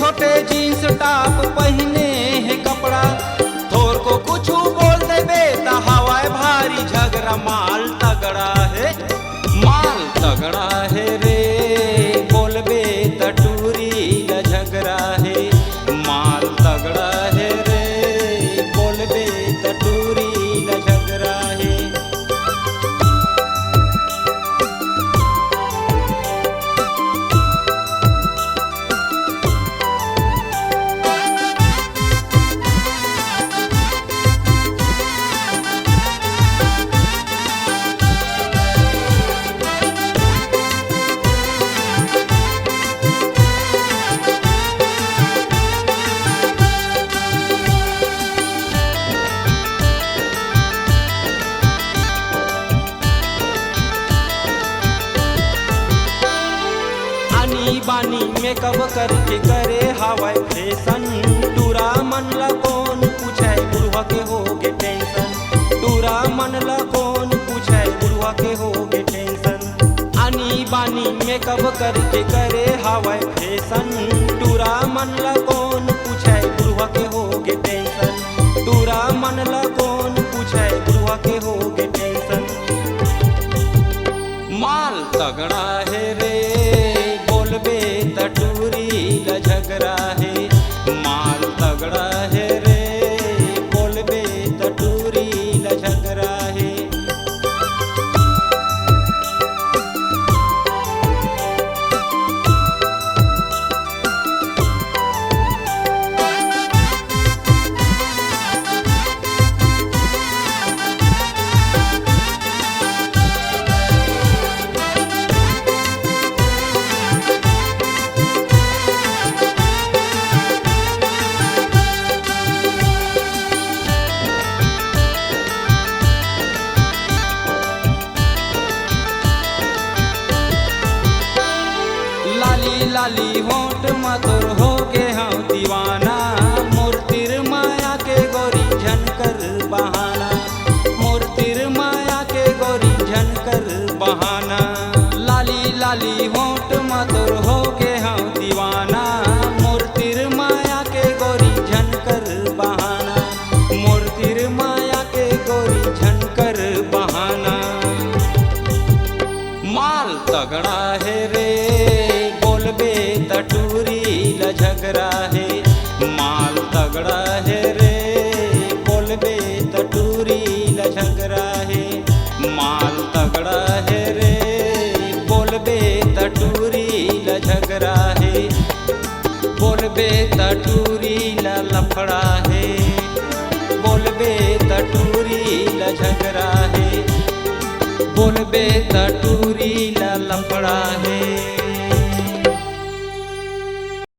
छोटे jeans top पहने है कपड़ा, थोर को कुछ बोल देबे त हवाए भारी झगड़ा। माल तगड़ा है, माल तगड़ा है रे, बोलबे त टूरी ल झगड़ा है। माल तगड़ा है रे, बोलबे त टूरी ल झगड़ा है। बानी मेकअप करके करे हवाई फैशन, टूरा मन ला कौन पूछे बुढ़वा के होगे टेंशन। टूरा मन ला कौन पूछे बुढ़वा के होगे टेंशन। आनी बानी मेकअप करके करे हवाई फैशन, टूरा मन ला कौन पूछे बुढ़वा के होगे टेंशन। टूरा मन ला कौन पूछे बुढ़वा के होगे टेंशन। माल तगड़ा है रे, बोलबे त टूरी ल झगड़ा है। माल तगड़ा है रे, बोलबे त टूरी ल झगड़ा है। लाली होंठ मधुर हो के हम दीवाना, मूर्तिर माया के गोरी झनकर बहाना। मूर्तिर माया के गोरी झनकर बहाना। लाली लाली होंठ मधुर हो के हम दीवाना, मूर्तिर माया के गोरी झनकर बहाना। मूर्तिर माया के गोरी झनकर बहाना। माल तगड़ा है रे, बोलबे त टूरी ल झगड़ा है। माल तगड़ा है रे, बोलबे त टूरी ल झगड़ा है। माल तगड़ा है रे, बोलबे त टूरी ल झगड़ा है। बोलबे त टूरी ल लफड़ा है। बोलबे त टूरी ल झगड़ा है। बोलबे त टूरी ल लफड़ा है।